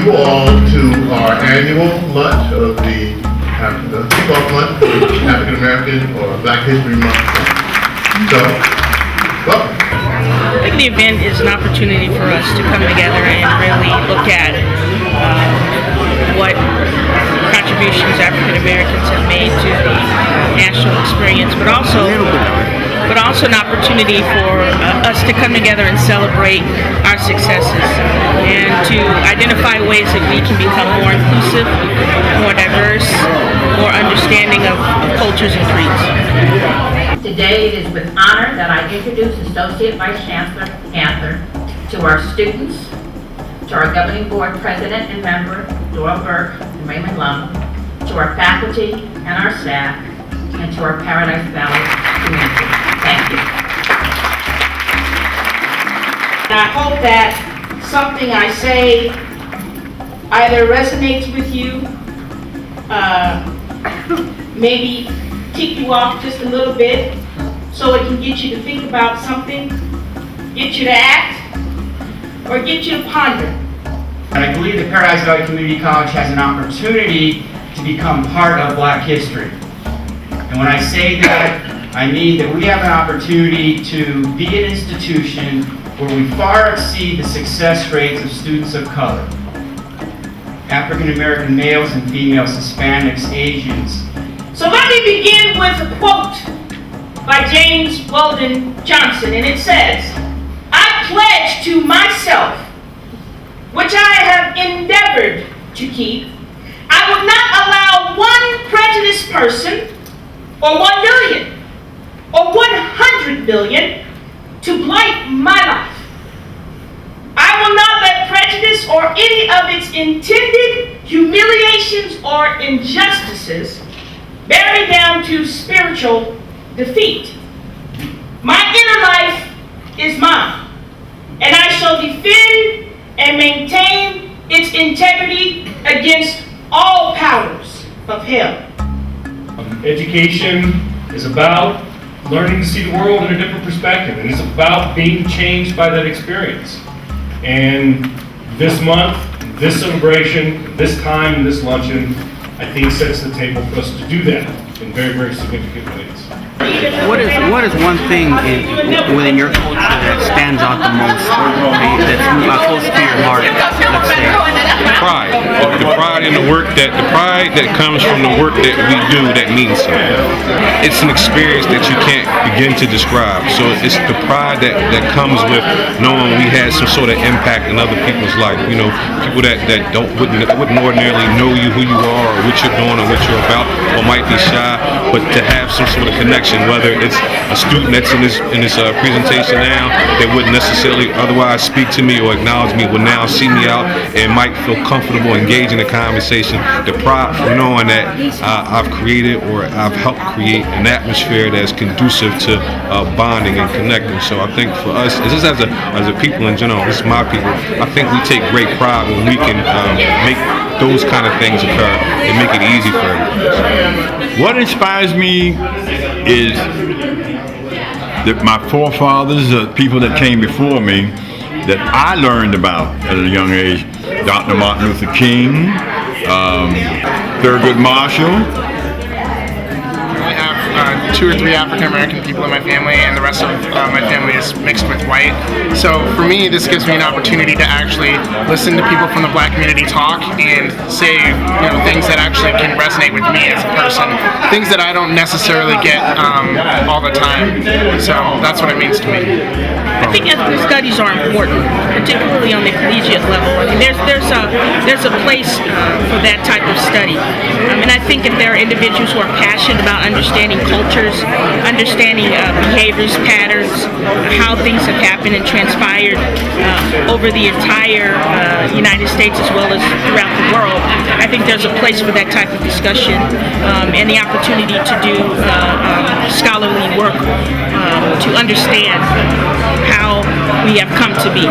you all to our annual lunch of the kickoff lunch for African American or Black History Month. So, welcome. I think the event is an opportunity for us to come together and really look at what contributions African Americans have made to the national experience, but also an opportunity for us to come together and celebrate our successes and to identify ways that we can become more inclusive, more diverse, more understanding of cultures and creeds. Today it is with honor that I introduce Associate Vice Chancellor Ganther to our students, to our Governing Board President and Member, Doyle Burke and Raymond Lum, to our faculty and our staff, and to our Paradise Valley community. Thank you. And I hope that something I say either resonates with you, maybe kick you off just a little bit, so it can get you to think about something, get you to act, or get you to ponder. I believe that Paradise Valley Community College has an opportunity to become part of Black history. And when I say that, I mean that we have an opportunity to be an institution where we far exceed the success rates of students of color. African American males and females, Hispanics, Asians. So let me begin with a quote by James Weldon Johnson, and it says, "I pledge to myself, which I have endeavored to keep, I will not allow one prejudiced person, or 1 million, or 100 million to blight my life. I will not let prejudice or any of its intended humiliations or injustices bear me down to spiritual defeat. My inner life is mine, and I shall defend and maintain its integrity against all powers of hell." Education is about learning to see the world in a different perspective, and it's about being changed by that experience. And this month, this celebration, this time, this luncheon, I think sets the table for us to do that in very, very significant ways. What is one thing within your culture that stands out the most, that's close to your heart, let's say? Pride. The pride in the work the pride that comes from the work that we do that means something. It's an experience that you can't begin to describe. So it's the pride that comes with knowing we had some sort of impact in other people's life. You know, people that wouldn't ordinarily know you, who you are, or what you're doing, or what you're about, or might be shy, but to have some sort of connection, whether it's a student that's in this presentation now that wouldn't necessarily otherwise speak to me or acknowledge me, will now see me out and might feel comfortable engaging in a conversation. The pride from knowing that I've created or I've helped create an atmosphere that's conducive to bonding and connecting. So I think for us, just as a people in general, this is my people, I think we take great pride when we can make those kind of things occur and make it easy for everybody. What inspires me is that my forefathers, people that came before me, that I learned about at a young age. Dr. Martin Luther King, Thurgood Marshall. I have 2 or 3 African American people in my family, and the rest of my family is mixed with white. So for me, this gives me an opportunity to actually listen to people from the Black community talk and say, things that actually can resonate with me as a person, things that I don't necessarily get all the time. So that's what it means to me. I think ethnic studies are important, particularly on the collegiate level. I mean, there's a place for that type of study. And I think if there are individuals who are passionate about understanding cultures, understanding behaviors, patterns, how things have happened and transpired over the entire United States as well as throughout the world, I think there's a place for that type of discussion and the opportunity to do scholarly work to understand how we have come to be.